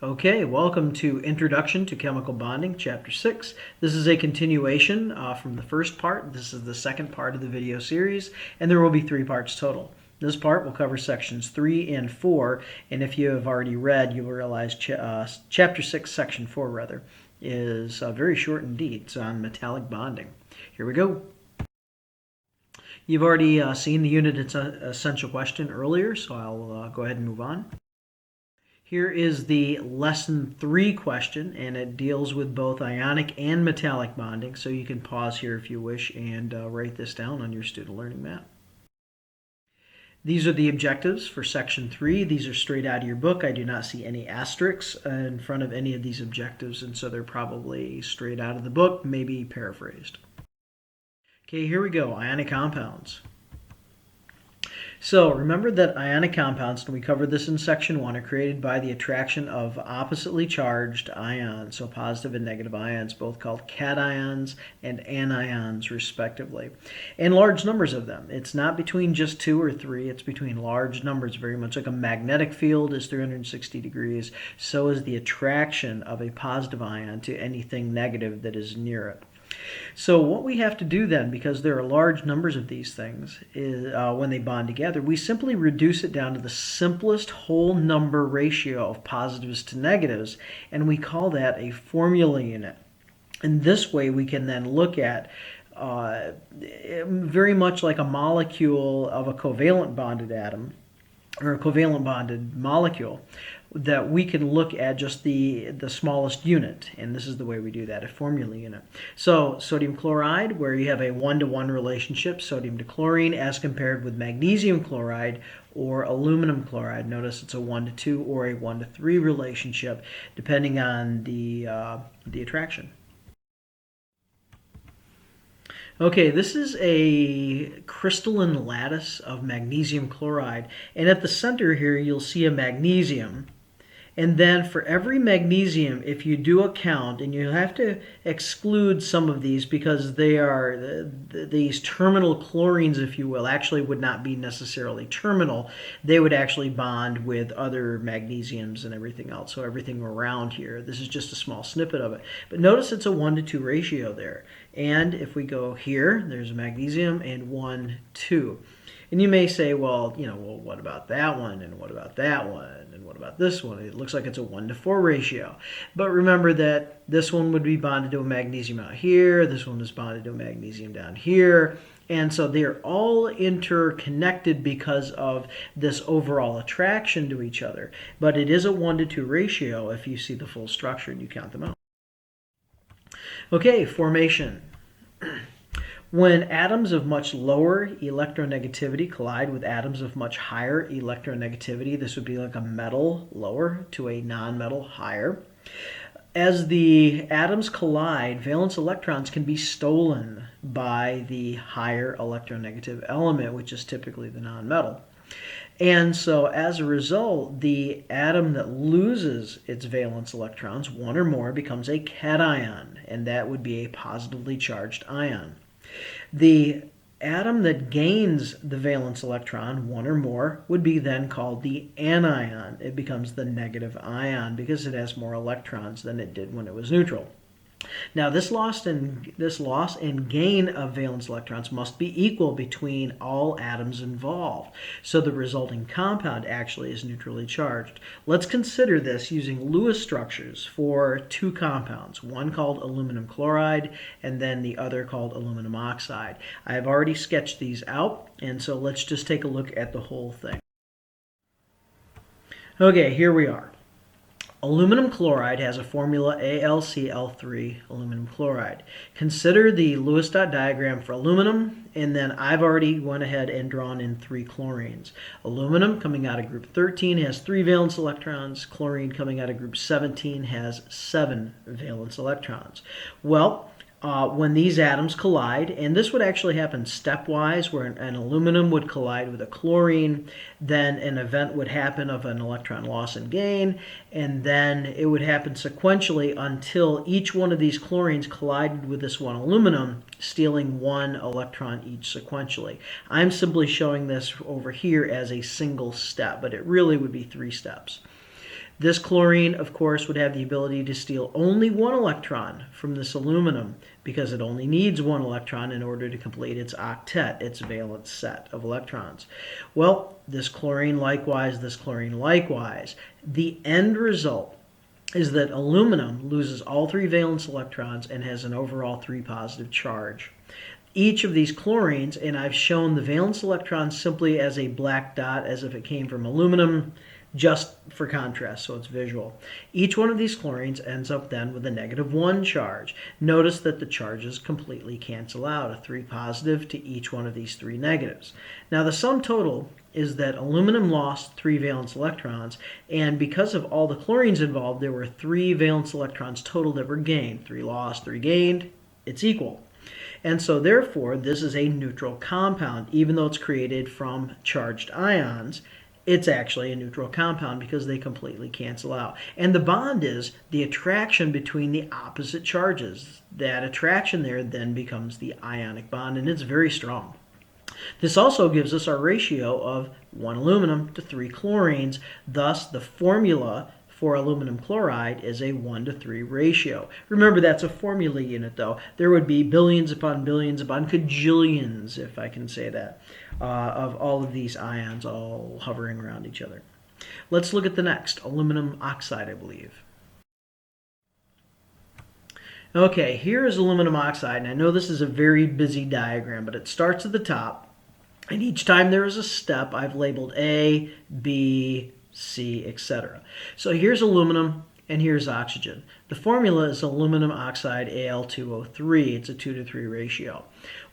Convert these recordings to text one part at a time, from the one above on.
Okay, welcome to Introduction to Chemical Bonding, Chapter 6. This is a continuation from the first part. This is the second part of the video series, and there will be 3 parts total. This part will cover sections 3 and 4, and if you have already read, you will realize Chapter 6, Section 4, rather, is very short indeed. It's on metallic bonding. Here we go. You've already seen the unit essential question earlier, so I'll go ahead and move on. Here is the lesson 3 question, and it deals with both ionic and metallic bonding, so you can pause here if you wish and write this down on your student learning map. These are the objectives for section 3. These are straight out of your book. I do not see any asterisks in front of any of these objectives, and so they're probably straight out of the book, maybe paraphrased. Okay, here we go, ionic compounds. So remember that ionic compounds, and we covered this in section 1, are created by the attraction of oppositely charged ions, so positive and negative ions, both called cations and anions respectively, and large numbers of them. It's not between just 2 or 3, it's between large numbers, very much like a magnetic field is 360 degrees, so is the attraction of a positive ion to anything negative that is near it. So what we have to do then, because there are large numbers of these things, is when they bond together, we simply reduce it down to the simplest whole number ratio of positives to negatives, and we call that a formula unit. And this way we can then look at very much like a molecule of a covalent bonded atom, or a covalent bonded molecule, that we can look at just the smallest unit, and this is the way we do that, a formula unit. So sodium chloride, where you have a 1-to-1 relationship, sodium to chlorine, as compared with magnesium chloride or aluminum chloride. Notice it's a 1-to-2 or a 1-to-3 relationship, depending on the attraction. Okay, this is a crystalline lattice of magnesium chloride, and at the center here you'll see a magnesium. And then for every magnesium, if you do a count, and you have to exclude some of these because they are, these terminal chlorines, if you will, actually would not be necessarily terminal. They would actually bond with other magnesiums and everything else, so everything around here. This is just a small snippet of it. But notice it's a 1-to-2 ratio there. And if we go here, there's a magnesium and 1, 2. And you may say, well, what about that one? And what about that one? And what about this one? It looks like it's a 1-to-4 ratio. But remember that this one would be bonded to a magnesium out here. This one is bonded to a magnesium down here. And so they're all interconnected because of this overall attraction to each other. But it is a 1-to-2 ratio if you see the full structure and you count them out. Okay, formation. When atoms of much lower electronegativity collide with atoms of much higher electronegativity, this would be like a metal lower to a nonmetal higher. As the atoms collide, valence electrons can be stolen by the higher electronegative element, which is typically the nonmetal. And so as a result, the atom that loses its valence electrons, 1 or more, becomes a cation, and that would be a positively charged ion. The atom that gains the valence electron, 1 or more, would be then called the anion. It becomes the negative ion because it has more electrons than it did when it was neutral. Now this loss and gain of valence electrons must be equal between all atoms involved. So the resulting compound actually is neutrally charged. Let's consider this using Lewis structures for 2 compounds, one called aluminum chloride and then the other called aluminum oxide. I have already sketched these out, and so let's just take a look at the whole thing. Okay, here we are. Aluminum chloride has a formula AlCl3 aluminum chloride. Consider the Lewis dot diagram for aluminum, and then I've already went ahead and drawn in 3 chlorines. Aluminum coming out of group 13 has 3 valence electrons. Chlorine coming out of group 17 has 7 valence electrons. Well, when these atoms collide, and this would actually happen stepwise, where an aluminum would collide with a chlorine, then an event would happen of an electron loss and gain, and then it would happen sequentially until each one of these chlorines collided with this one aluminum, stealing 1 electron each sequentially. I'm simply showing this over here as a single step, but it really would be 3 steps. This chlorine, of course, would have the ability to steal only one electron from this aluminum because it only needs one electron in order to complete its octet, its valence set of electrons. Well, this chlorine likewise, this chlorine likewise. The end result is that aluminum loses all 3 valence electrons and has an overall 3 positive charge. Each of these chlorines, and I've shown the valence electron simply as a black dot as if it came from aluminum, just for contrast, so it's visual. Each one of these chlorines ends up then with a -1 charge. Notice that the charges completely cancel out, a 3 positive to each one of these 3 negatives. Now the sum total is that aluminum lost 3 valence electrons, and because of all the chlorines involved, there were 3 valence electrons total that were gained. 3 lost, 3 gained, it's equal. And so therefore, this is a neutral compound. Even though it's created from charged ions, it's actually a neutral compound because they completely cancel out. And the bond is the attraction between the opposite charges. That attraction there then becomes the ionic bond, and it's very strong. This also gives us our ratio of 1 aluminum to 3 chlorines. Thus, the formula for aluminum chloride is a 1:3 ratio. Remember, that's a formula unit, though. There would be billions upon cajillions, if I can say that, of all of these ions all hovering around each other. Let's look at the next, aluminum oxide, I believe. Okay, here is aluminum oxide, and I know this is a very busy diagram, but it starts at the top, and each time there is a step, I've labeled A, B, C, etc. So here's aluminum and here's oxygen. The formula is aluminum oxide Al2O3. It's a 2:3 ratio.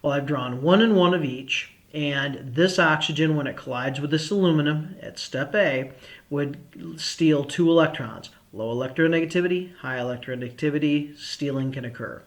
Well, I've drawn 1 and 1 of each, and this oxygen, when it collides with this aluminum at step A, would steal 2 electrons. Low electronegativity, high electronegativity, stealing can occur.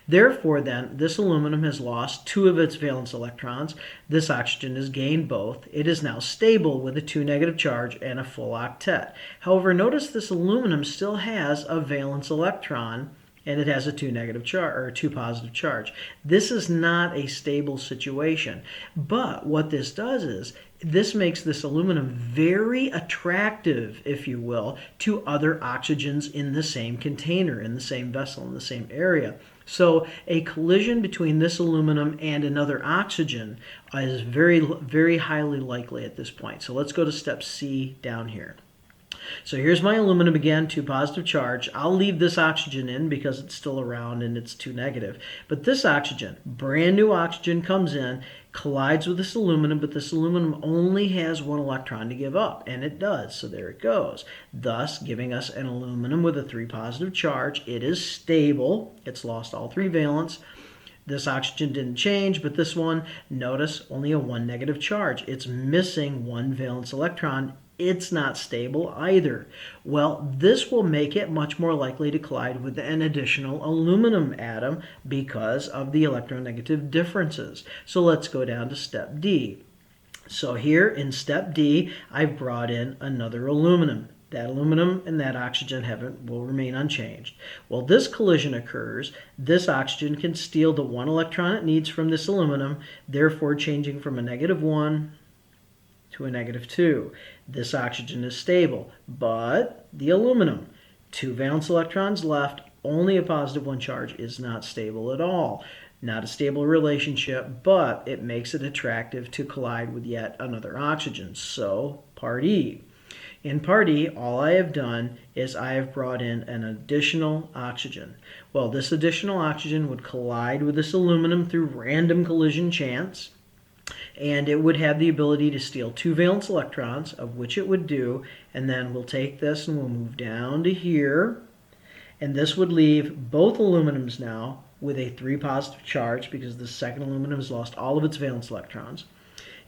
Therefore, then, this aluminum has lost 2 of its valence electrons. This oxygen has gained both. It is now stable with a 2 negative charge and a full octet. However, notice this aluminum still has a valence electron, and it has a 2 negative charge or 2 positive charge. This is not a stable situation. But what this does is this makes this aluminum very attractive, if you will, to other oxygens in the same container, in the same vessel, in the same area. So a collision between this aluminum and another oxygen is very, very highly likely at this point. So let's go to step C down here. So here's my aluminum again, 2 positive charge. I'll leave this oxygen in because it's still around and it's 2 negative. But this oxygen, brand new oxygen, comes in, collides with this aluminum, but this aluminum only has 1 electron to give up, and it does, so there it goes. Thus, giving us an aluminum with a 3 positive charge. It is stable. It's lost all 3 valence. This oxygen didn't change, but this one, notice, only a 1 negative charge. It's missing 1 valence electron. It's not stable either. Well, this will make it much more likely to collide with an additional aluminum atom because of the electronegative differences. So let's go down to step D. So here in step D, I've brought in another aluminum. That aluminum and that oxygen will remain unchanged. Well, this collision occurs. This oxygen can steal the 1 electron it needs from this aluminum, therefore changing from a -1 to a -2. This oxygen is stable, but the aluminum, 2 valence electrons left, only a +1 charge, is not stable at all. Not a stable relationship, but it makes it attractive to collide with yet another oxygen. So, part E. In part E, all I have done is I have brought in an additional oxygen. Well, this additional oxygen would collide with this aluminum through random collision chance, and it would have the ability to steal 2 valence electrons, of which it would do, and then we'll take this and we'll move down to here, and this would leave both aluminums now with a 3 positive charge because the second aluminum has lost all of its valence electrons.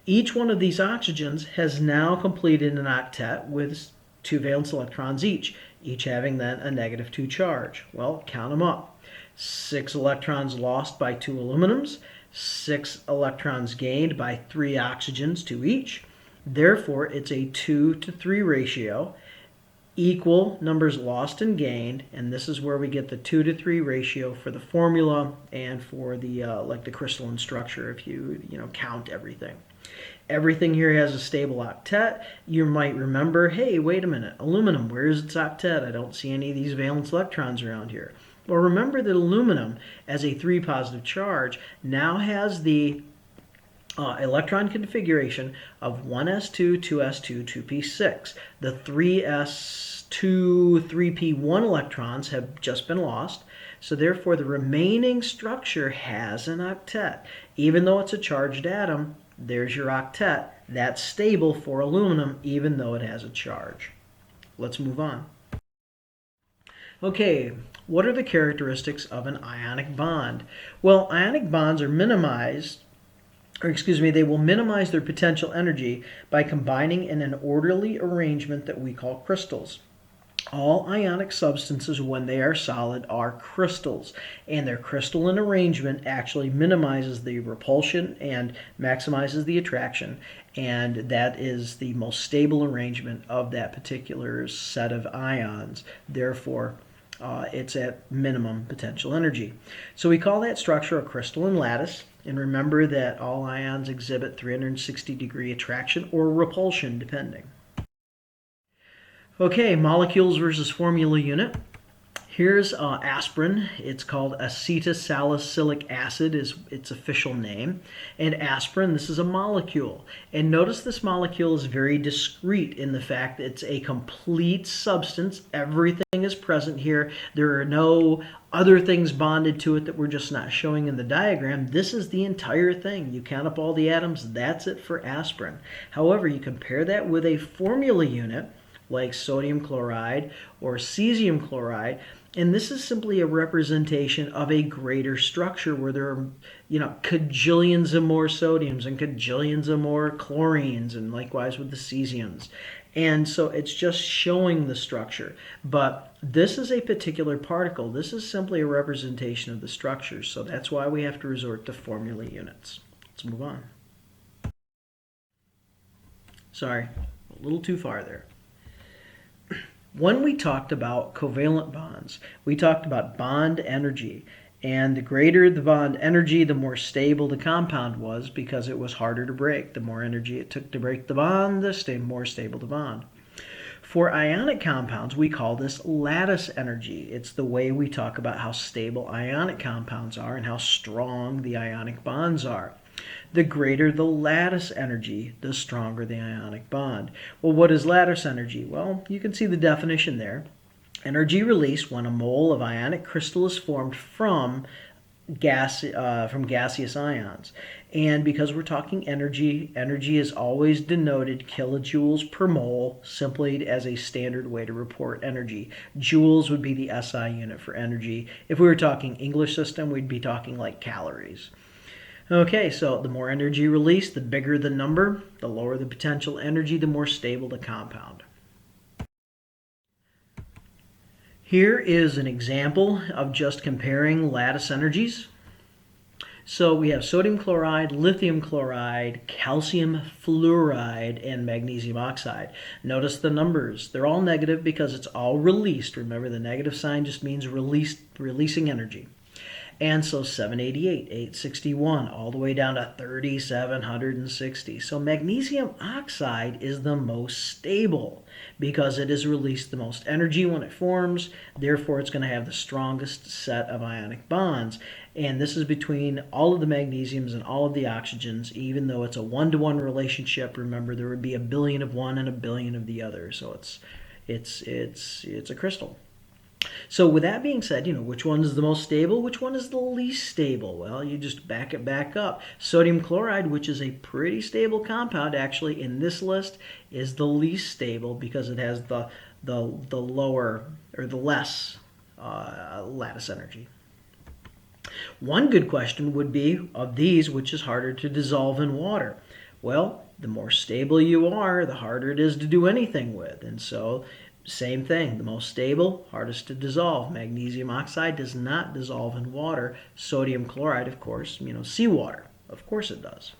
Each one of these oxygens has now completed an octet with 2 valence electrons each having then a -2 charge. Well, count them up. 6 electrons lost by 2 aluminums, 6 electrons gained by 3 oxygens, 2 each. Therefore, it's a 2:3 ratio, equal numbers lost and gained, and this is where we get the 2:3 ratio for the formula and for the like the crystalline structure if you count everything. Everything here has a stable octet. You might remember, hey, wait a minute, aluminum, where is its octet? I don't see any of these valence electrons around here. Well, remember that aluminum, as a 3 positive charge, now has the electron configuration of 1s2, 2s2, 2p6. The 3s2, 3p1 electrons have just been lost, so therefore the remaining structure has an octet. Even though it's a charged atom, there's your octet. That's stable for aluminum even though it has a charge. Let's move on. Okay, what are the characteristics of an ionic bond? Well, ionic bonds are they will minimize their potential energy by combining in an orderly arrangement that we call crystals. All ionic substances, when they are solid, are crystals, and their crystalline arrangement actually minimizes the repulsion and maximizes the attraction, and that is the most stable arrangement of that particular set of ions. Therefore, it's at minimum potential energy. So we call that structure a crystalline lattice, and remember that all ions exhibit 360-degree attraction or repulsion, depending. Okay, molecules versus formula unit. Here's aspirin. It's called acetylsalicylic acid is its official name. And aspirin, this is a molecule. And notice this molecule is very discrete in the fact that it's a complete substance. Everything is present here. There are no other things bonded to it that we're just not showing in the diagram. This is the entire thing. You count up all the atoms, that's it for aspirin. However, you compare that with a formula unit like sodium chloride or cesium chloride, and this is simply a representation of a greater structure where there are, cajillions of more sodiums and cajillions of more chlorines, and likewise with the cesiums. And so it's just showing the structure. But this is a particular particle. This is simply a representation of the structure. So that's why we have to resort to formula units. Let's move on. Sorry, a little too far there. When we talked about covalent bonds, we talked about bond energy. And the greater the bond energy, the more stable the compound was because it was harder to break. The more energy it took to break the bond, the more stable the bond. For ionic compounds, we call this lattice energy. It's the way we talk about how stable ionic compounds are and how strong the ionic bonds are. The greater the lattice energy, the stronger the ionic bond. Well, what is lattice energy? Well, you can see the definition there. Energy released when a mole of ionic crystal is formed from gaseous ions. And because we're talking energy, energy is always denoted kilojoules per mole, simply as a standard way to report energy. Joules would be the SI unit for energy. If we were talking English system, we'd be talking like calories. Okay, so the more energy released, the bigger the number, the lower the potential energy, the more stable the compound. Here is an example of just comparing lattice energies. So we have sodium chloride, lithium chloride, calcium fluoride, and magnesium oxide. Notice the numbers. They're all negative because it's all released. Remember, the negative sign just means releasing energy. And so 788, 861, all the way down to 3760. So magnesium oxide is the most stable because it has released the most energy when it forms. Therefore, it's going to have the strongest set of ionic bonds. And this is between all of the magnesiums and all of the oxygens. Even though it's a one-to-one relationship, remember there would be a billion of one and a billion of the other. So it's a crystal. So with that being said, which one is the most stable? Which one is the least stable? Well, you just back it back up. Sodium chloride, which is a pretty stable compound, actually in this list, is the least stable because it has the lower or the less lattice energy. One good question would be, of these, which is harder to dissolve in water? Well, the more stable you are, the harder it is to do anything with. And so same thing, the most stable, hardest to dissolve. Magnesium oxide does not dissolve in water. Sodium chloride, of course, seawater. Of course it does.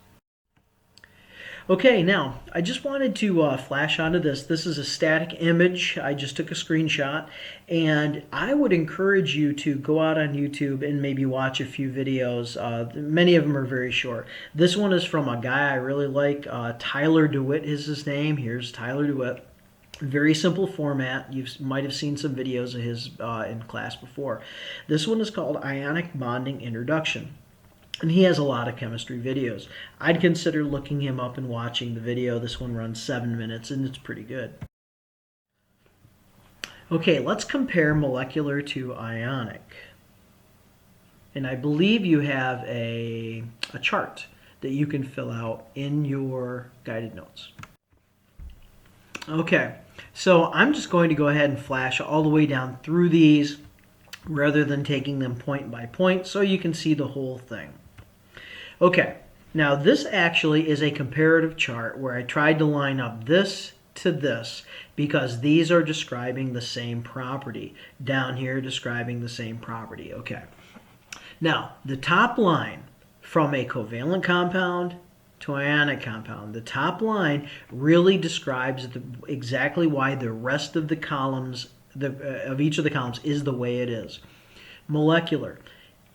Okay, now I just wanted to flash onto this. This is a static image. I just took a screenshot, and I would encourage you to go out on YouTube and maybe watch a few videos. Many of them are very short. This one is from a guy I really like. Tyler DeWitt is his name. Here's Tyler DeWitt. Very simple format. You might have seen some videos of his in class before. This one is called Ionic Bonding Introduction. And he has a lot of chemistry videos. I'd consider looking him up and watching the video. This one runs 7 minutes and it's pretty good. Okay, let's compare molecular to ionic. And I believe you have a chart that you can fill out in your guided notes. Okay, so I'm just going to go ahead and flash all the way down through these rather than taking them point by point so you can see the whole thing. Okay, now this actually is a comparative chart where I tried to line up this to this because these are describing the same property. Down here describing the same property. Okay, now the top line from a covalent compound to ionic compound. The top line really describes exactly why the rest of the columns, of each of the columns, is the way it is. Molecular.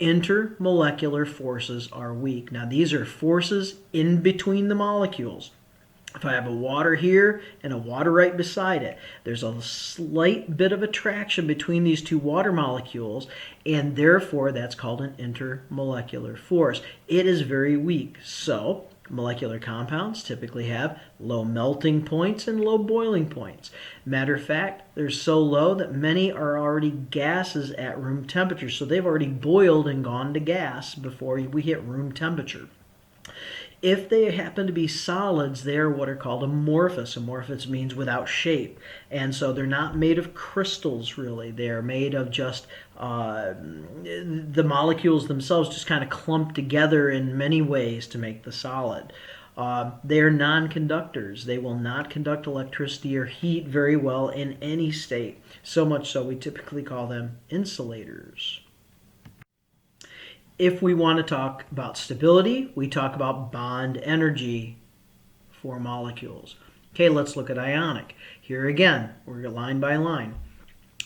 Intermolecular forces are weak. Now these are forces in between the molecules. If I have a water here and a water right beside it, there's a slight bit of attraction between these two water molecules, and therefore that's called an intermolecular force. It is very weak. So molecular compounds typically have low melting points and low boiling points. Matter of fact, they're so low that many are already gases at room temperature. So they've already boiled and gone to gas before we hit room temperature. If they happen to be solids, they are what are called amorphous. Amorphous means without shape. And so they're not made of crystals, really. They are made of just the molecules themselves just kind of clump together in many ways to make the solid. They are non-conductors. They will not conduct electricity or heat very well in any state. So much so we typically call them insulators. If we want to talk about stability, we talk about bond energy for molecules. Okay, let's look at ionic. Here again, we're line by line.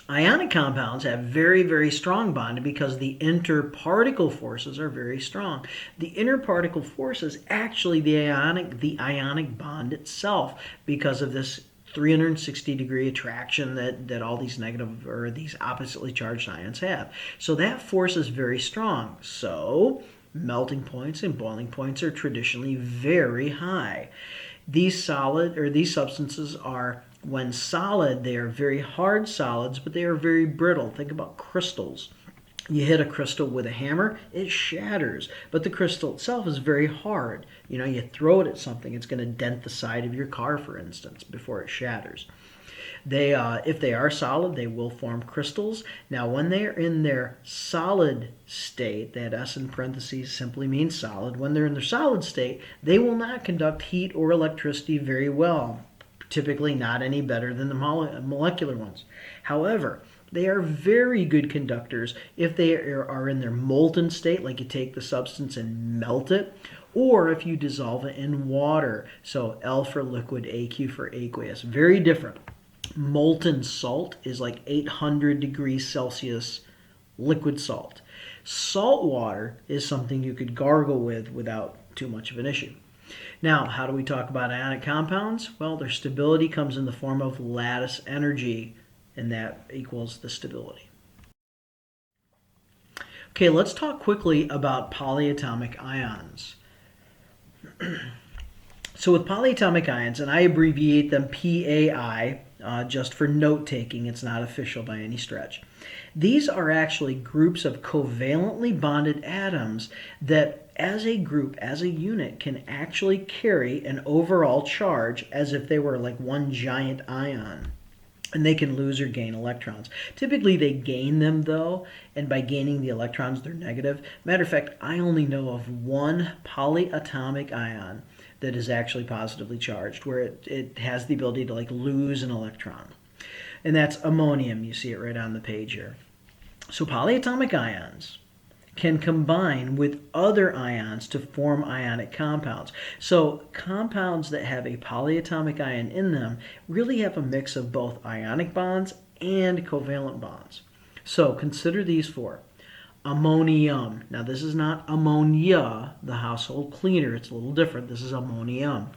Ionic compounds have very, very strong bonding because the interparticle forces are very strong. The interparticle force is actually the ionic bond itself because of this 360-degree attraction that all these negative or these oppositely charged ions have. So that force is very strong. So melting points and boiling points are traditionally very high. These substances are, when solid, they are very hard solids, but they are very brittle. Think about crystals. You hit a crystal with a hammer, it shatters, but the crystal itself is very hard. You know, you throw it at something, it's going to dent the side of your car, for instance, before it shatters. If they are solid, they will form crystals. Now, when they are in their solid state, that S in parentheses simply means solid. When they're in their solid state, they will not conduct heat or electricity very well, typically not any better than the molecular ones. However, they are very good conductors if they are in their molten state, like you take the substance and melt it, or if you dissolve it in water. So L for liquid, AQ for aqueous. Very different. Molten salt is like 800 degrees Celsius liquid salt. Salt water is something you could gargle with without too much of an issue. Now, how do we talk about ionic compounds? Well, their stability comes in the form of lattice energy, and that equals the stability. Okay, let's talk quickly about polyatomic ions. So with polyatomic ions, and I abbreviate them PAI just for note-taking, it's not official by any stretch. These are actually groups of covalently bonded atoms that as a group, as a unit, can actually carry an overall charge as if they were like one giant ion. And they can lose or gain electrons. Typically they gain them though, and by gaining the electrons they're negative. Matter of fact, I only know of one polyatomic ion that is actually positively charged, where it has the ability to like lose an electron. And that's ammonium. You see it right on the page here. So polyatomic ions can combine with other ions to form ionic compounds. So compounds that have a polyatomic ion in them really have a mix of both ionic bonds and covalent bonds. So consider these four. Ammonium. Now this is not ammonia, the household cleaner. It's a little different. This is ammonium.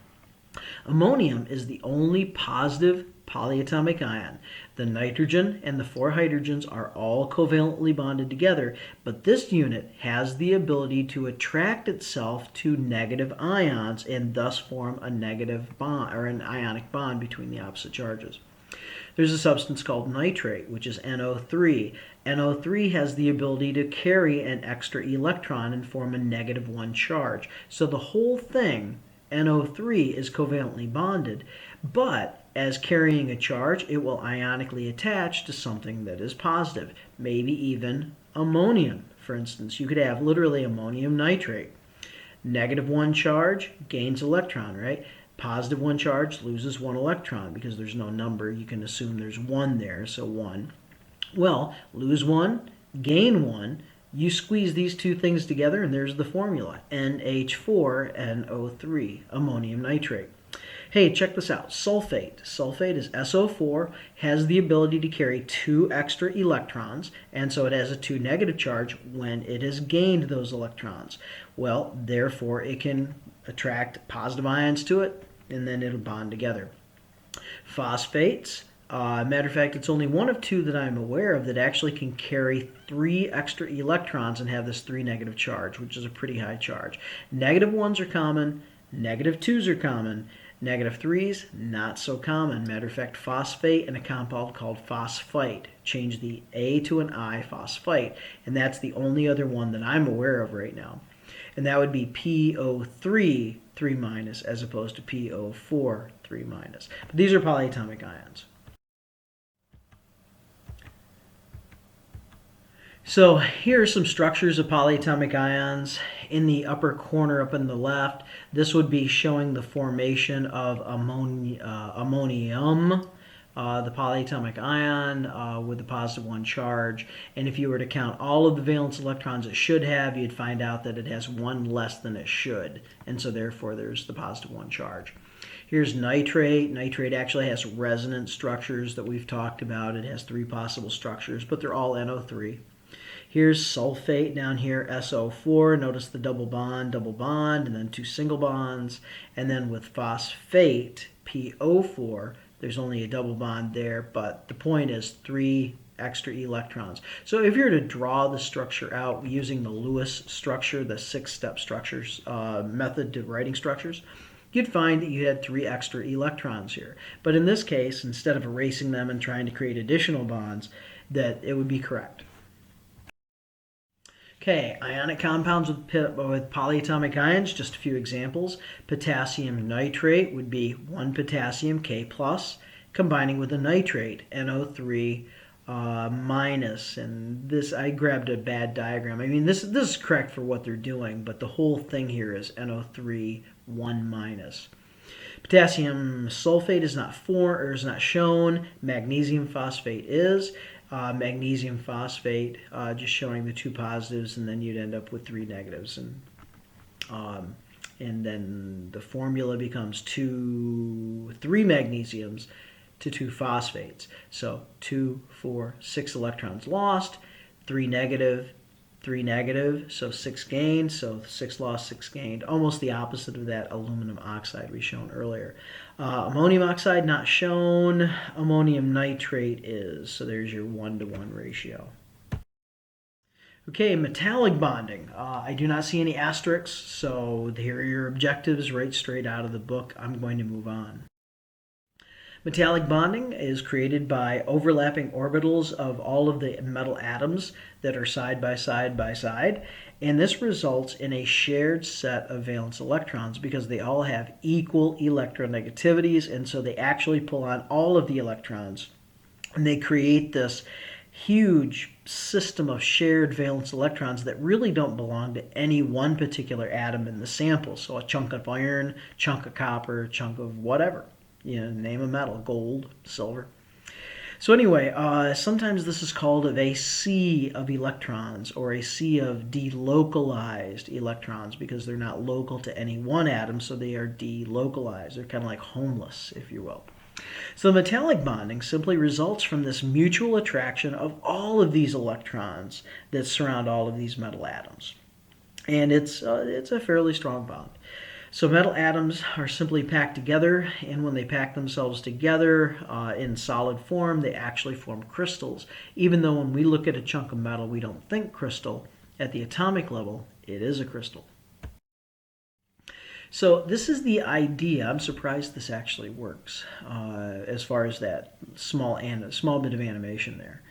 Ammonium is the only positive polyatomic ion. The nitrogen and the four hydrogens are all covalently bonded together, but this unit has the ability to attract itself to negative ions and thus form a negative bond or an ionic bond between the opposite charges. There's a substance called nitrate, which is NO3. NO3 has the ability to carry an extra electron and form a -1 charge. So the whole thing, NO3, is covalently bonded, but as carrying a charge, it will ionically attach to something that is positive, maybe even ammonium. For instance, you could have literally ammonium nitrate. -1 charge gains electron, right? +1 charge loses 1 electron because there's no number. You can assume there's 1 there, so 1. Well, lose 1, gain 1. You squeeze these two things together and there's the formula, NH4NO3, ammonium nitrate. Hey, check this out. Sulfate. Sulfate is SO4, has the ability to carry 2 extra electrons, and so it has a 2 negative charge when it has gained those electrons. Well, therefore, it can attract positive ions to it, and then it'll bond together. Phosphates. Matter of fact, it's only one of 2 that I'm aware of that actually can carry 3 extra electrons and have this 3 negative charge, which is a pretty high charge. -1s are common, -2s are common. -3s, not so common. Matter of fact, phosphate and a compound called phosphite. Change the A to an I, phosphite, and that's the only other one that I'm aware of right now. And that would be PO3, 3- as opposed to PO4, 3-. But these are polyatomic ions. So here are some structures of polyatomic ions. In the upper corner up in the left, this would be showing the formation of ammonium, the polyatomic ion with the +1 charge. And if you were to count all of the valence electrons it should have, you'd find out that it has 1 less than it should. And so therefore there's the +1 charge. Here's nitrate. Nitrate actually has resonance structures that we've talked about. It has 3 possible structures, but they're all NO3. Here's sulfate down here, SO4. Notice the double bond, and then 2 single bonds. And then with phosphate, PO4, there's only a double bond there, but the point is 3 extra electrons. So if you were to draw the structure out using the Lewis structure, the 6-step structures method to writing structures, you'd find that you had 3 extra electrons here. But in this case, instead of erasing them and trying to create additional bonds, that it would be correct. Okay, ionic compounds with polyatomic ions, just a few examples. Potassium nitrate would be 1 potassium, K+, combining with a nitrate, NO3 minus. And this, I grabbed a bad diagram. I mean, this is correct for what they're doing, but the whole thing here is NO3 1-. Potassium sulfate is not shown. Magnesium phosphate is. Magnesium phosphate, just showing the 2 positives, and then you'd end up with 3 negatives. And then the formula becomes 3 magnesiums to 2 phosphates. So 2, 4, 6 electrons lost, 3 negative, 3 negative, so 6 gained, so 6 lost, 6 gained. Almost the opposite of that aluminum oxide we shown earlier. Ammonium oxide not shown. Ammonium nitrate is. So there's your 1-to-1 ratio. Okay, metallic bonding. I do not see any asterisks, so here are your objectives right straight out of the book. I'm going to move on. Metallic bonding is created by overlapping orbitals of all of the metal atoms that are side by side, and this results in a shared set of valence electrons because they all have equal electronegativities, and so they actually pull on all of the electrons, and they create this huge system of shared valence electrons that really don't belong to any one particular atom in the sample. So a chunk of iron, chunk of copper, chunk of whatever. You know, name a metal, gold, silver. So anyway, sometimes this is called a sea of electrons or a sea of delocalized electrons because they're not local to any one atom, so they are delocalized. They're kind of like homeless, if you will. So metallic bonding simply results from this mutual attraction of all of these electrons that surround all of these metal atoms. And it's a fairly strong bond. So metal atoms are simply packed together, and when they pack themselves together in solid form, they actually form crystals. Even though when we look at a chunk of metal, we don't think crystal, at the atomic level, it is a crystal. So this is the idea. I'm surprised this actually works as far as that small bit of animation there.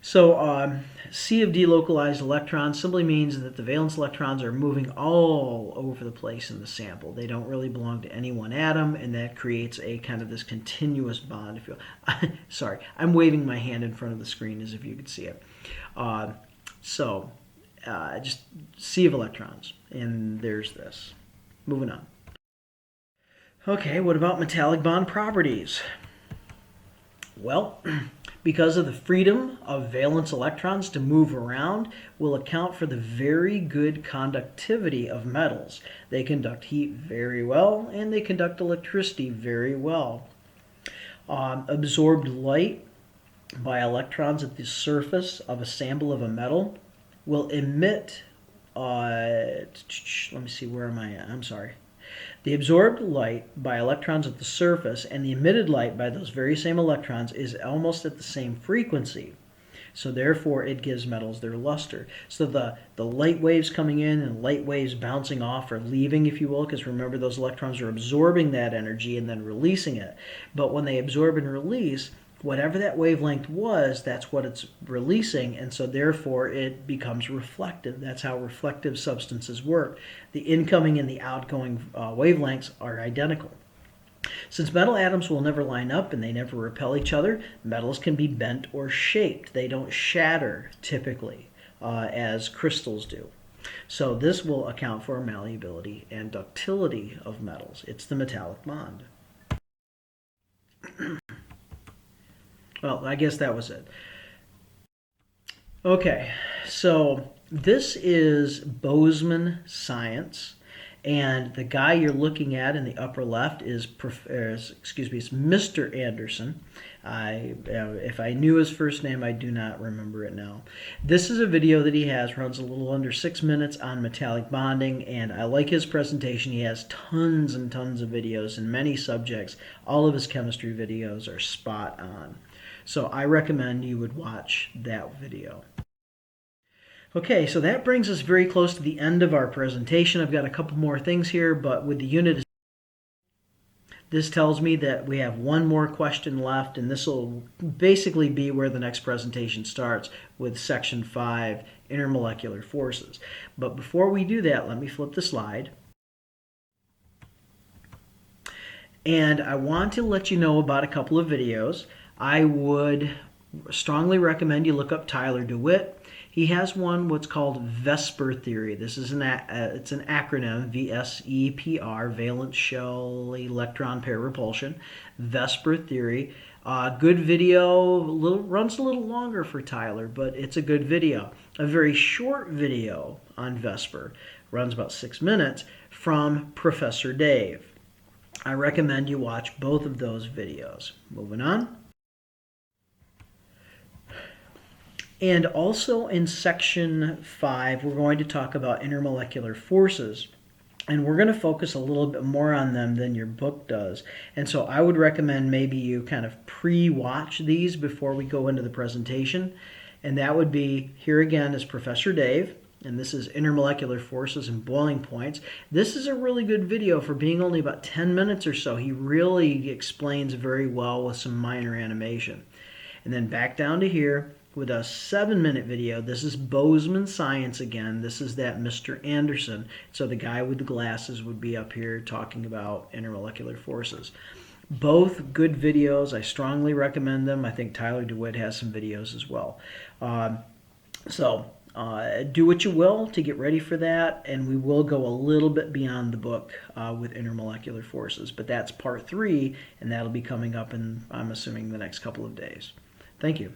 So sea of delocalized electrons simply means that the valence electrons are moving all over the place in the sample. They don't really belong to any one atom, and that creates a kind of this continuous bond. If you sorry, I'm waving my hand in front of the screen as if you could see it. Just sea of electrons, and there's this. Moving on. Okay, what about metallic bond properties? Well, because of the freedom of valence electrons to move around will account for the very good conductivity of metals. They conduct heat very well, and they conduct electricity very well. Absorbed light by electrons at the surface of a sample of a metal will emit, let me see, where am I at? I'm sorry. The absorbed light by electrons at the surface and the emitted light by those very same electrons is almost at the same frequency. So therefore it gives metals their luster. So the light waves coming in and light waves bouncing off or leaving, if you will, because remember those electrons are absorbing that energy and then releasing it. But when they absorb and release, whatever that wavelength was, that's what it's releasing, and so therefore it becomes reflective. That's how reflective substances work. The incoming and the outgoing wavelengths are identical. Since metal atoms will never line up and they never repel each other, metals can be bent or shaped. They don't shatter typically as crystals do. So this will account for malleability and ductility of metals. It's the metallic bond. Well, I guess that was it. Okay, so this is Boseman science, and the guy you're looking at in the upper left is Mr. Anderson. If I knew his first name, I do not remember it now. This is a video that he has, runs a little under 6 minutes on metallic bonding, and I like his presentation. He has tons and tons of videos in many subjects. All of his chemistry videos are spot on. So I recommend you would watch that video. Okay, so that brings us very close to the end of our presentation. I've got a couple more things here, but with the unit, this tells me that we have one more question left, and this will basically be where the next presentation starts with Section 5, intermolecular forces. But before we do that, let me flip the slide. And I want to let you know about a couple of videos. I would strongly recommend you look up Tyler DeWitt. He has one what's called VSEPR theory. This is it's an acronym, VSEPR, valence shell electron pair repulsion. VSEPR theory. Good video, runs a little longer for Tyler, but it's a good video. A very short video on VSEPR, runs about 6 minutes, from Professor Dave. I recommend you watch both of those videos. Moving on. And also in Section 5, we're going to talk about intermolecular forces. And we're going to focus a little bit more on them than your book does. And so I would recommend maybe you kind of pre-watch these before we go into the presentation. And that would be, here again is Professor Dave. And this is intermolecular forces and boiling points. This is a really good video for being only about 10 minutes or so. He really explains very well with some minor animation. And then back down to here with a 7-minute video. This is Boseman science again. This is that Mr. Anderson. So the guy with the glasses would be up here talking about intermolecular forces. Both good videos. I strongly recommend them. I think Tyler DeWitt has some videos as well. Do what you will to get ready for that, and we will go a little bit beyond the book with intermolecular forces. But that's part 3, and that'll be coming up in, I'm assuming, the next couple of days. Thank you.